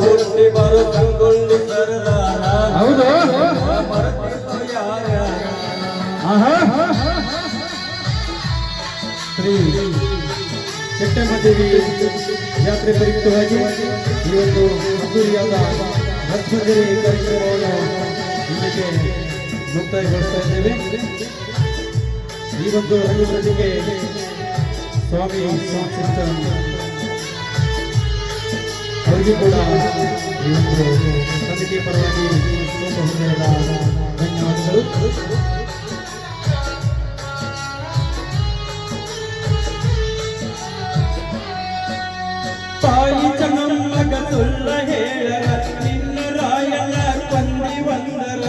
ಹುಟ್ಟಿ ಬರೋ ಸಂಗೊಳ್ಳಿ ಸರದಾರ ಹೌದು ಶ್ರೀ ಚೆಟ್ಟಮ್ಮದೇವಿ ಜಾತ್ರೆ ಪ್ರಯುಕ್ತವಾಗಿ ಈ ಒಂದು ಅದ್ದೂರಿಯಾದ ಭಕ್ತಜರಿ ಕಾರ್ಯಕ್ರಮವನ್ನು ಇಲ್ಲಿಗೆ ಮುಕ್ತಾಯಗೊಳಿಸ್ತಾ ಇದ್ದೇವೆ. ಈ ಒಂದು ರಂಗಸಜ್ಜಿಗೆ ಸ್ವಾಮಿ ಸಿಸ್ಟಮ್ ಅವರಿಗೂ ಕೂಡ ಈ ಒಂದು ಸಮಿತಿ ಪರವಾಗಿ ತುಂಬ ಹೃದಯದ ಧನ್ಯವಾದಗಳು. ತಾಯಿ ಚೆನ್ನಮ್ಮಗ ಸುಳ್ಳ ಹೇಳರ ನಿನ್ನ ರಾಯನ ಕೊಂದಿ ಬಂದರ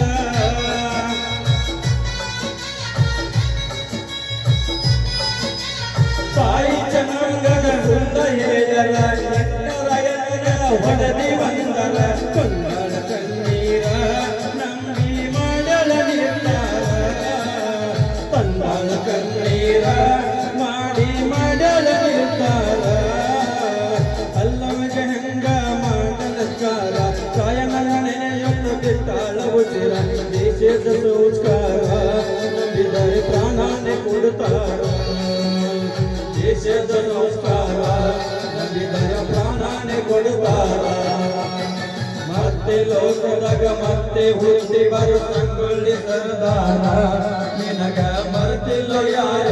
ತಾಯಿ ಚೆನ್ನಮ್ಮಗ ಸುಳ್ಳ ಹೇಳರ ನಿನ್ನ ರಾಯನ ಹೊಡೆದಿ ಬಂದರ ಕೊಂದಳ ಕಣ್ಣೀರ ನಂಬಿ ಮಾಡಲ ನಿರ್ಧಾರ ತಂದಳ ಕಣ್ಣೀರ ಮಾಡಿ ಮಾಡಲ ನಿರ್ಧಾರ ಅಲ್ಲಮಗೆ ಹೆಂಗ ಮಾಡಲಸ್ಕಾರ ಕಾಯಮನ ನೆನೆಯನ್ನು ಬಿಟ್ಟಾಳ ಉಚಿರ ದೇಶದ ಸಂಸ್ಕಾರ ನಂಬಿದರೆ ಪ್ರಾಣಾನೆ ಕೊಡುತ್ತಾರ ದೇಶದ ಸಂಸ್ಕಾರ ನಂಬಿದರೆ ಪ್ರಾಣಾನೆ ಕೊಡುತ್ತಾರ ಮತ್ತೆ ಲೋಕದಾಗ ಮತ್ತೆ ಹುಟ್ಟಿ ಬರು ಸಂಗೊಳ್ಳಿ ಸರದಾರ ನಿನಗ ಮರ್ತಿಲ್ಲ ಯಾರ.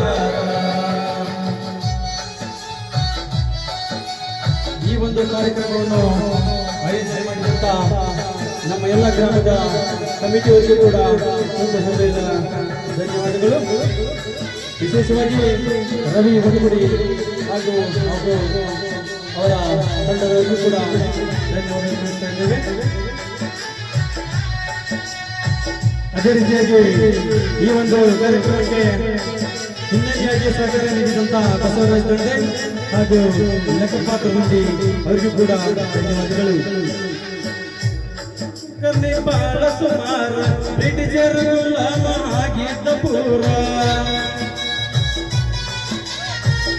ಈ ಒಂದು ಕಾರ್ಯಕ್ರಮವನ್ನು ಆಯೋಜನೆ ಮಾಡಿದಂತ ನಮ್ಮ ಎಲ್ಲ ಗ್ರಾಮದ ಕಮಿಟಿಯವರಿಗೂ ಕೂಡ ಒಂದು ಹೃದಯದ ಧನ್ಯವಾದಗಳು. ವಿಶೇಷವಾಗಿ ರವಿ ಹೊಸಗುಡಿ ಹಾಗೂ ಅವರ ತಂಡದವರಿಗೂ ಕೂಡ ಧನ್ಯವಾದ ತಿಳಿಸ್ತಾ ಇದ್ದೇವೆ. ಅದೇ ರೀತಿಯಾಗಿ ಈ ಒಂದು ಕಾರ್ಯಕ್ರಮಕ್ಕೆ ಹಿನ್ನೆಲೆಯಾಗಿ ಸಹಕಾರ ನೀಡಿದಂತ ಬಸವರಾಜ್ ತಂಡೆ ಹಾಗೂ ಲೆಕ್ಕಪಾತ್ರ ಮಂದಿ ಅವರಿಗೂ ಕೂಡ ಧನ್ಯವಾದಗಳು. ಕನ್ನೆ ಬಾಳ ಸುಮಾರ ಬ್ರಿಟಿಷರು ಗುಲಾಮ ಆಗಿದ್ದ ಪೂರ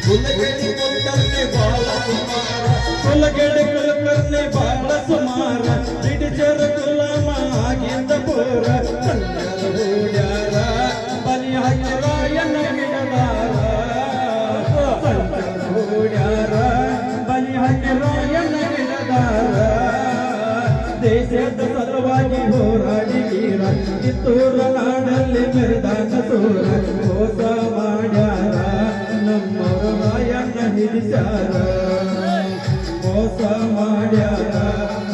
ಕುಲಗೆಡಿ ಕರ್ನೆ ಬಾಳ ಸುಮಾರ ಕುಲಗೆಡಿ ಕರ್ನೆ ಬಾಳ ಸುಮಾರ ಬ್ರಿಟಿಷರು ಗುಲಾಮ ಆಗಿದ್ದ ಪೂರ ಕನ್ನಡ ಹೂಡ್ಯಾರ ಬಲಿ ಹಾಕಿರಾಯನ ಗಿಡದಾರ ಹೂಡ್ಯಾರ ಬಲಿ ಹಾಕಿರಾಯನ ಗಿಡದಾರ ದೇಶದ ಸಲುವಾಗಿ ಹೋರಾಡಿ ವೀರ ಕಿತ್ತೂರ ನಾಡಲ್ಲಿ ಮೆರೆದಾನ ಸೂರ ಮೋಸ ಮಾಡ್ಯಾರ ನಮ್ಮವರ ರಾಯಣ್ಣ ಹಿಡಿಸ್ಯಾರ ಮೋಸ ಮಾಡ್ಯಾರ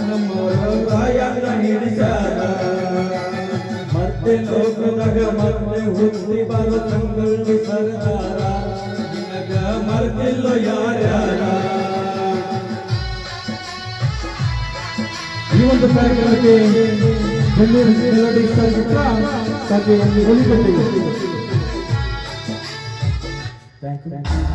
ನಮ್ಮವರ ರಾಯಣ್ಣ ಹಿಡಿಸ್ಯಾರ. ಮತ್ತೆ ಲೋಕದಾಗ ಮತ್ತೆ ಹುಟ್ಟಿ ಬರೋ ಸಂಗೊಳ್ಳಿ ಸರದಾರ ನಿನಗ ಮರ್ತಿಲ್ಲ ಯಾರ್ಯಾರ. ಈ ಒಂದು ಕಾರ್ಯಕ್ರಮಕ್ಕೆ ಬೆಂಗಳೂರು ಮೆಲೋಡಿ ಸಂಗೀತ ಸಾಧ್ಯ ಒಂದು ಒಲಿಕಟ್ಟಿದೆ. Thank you.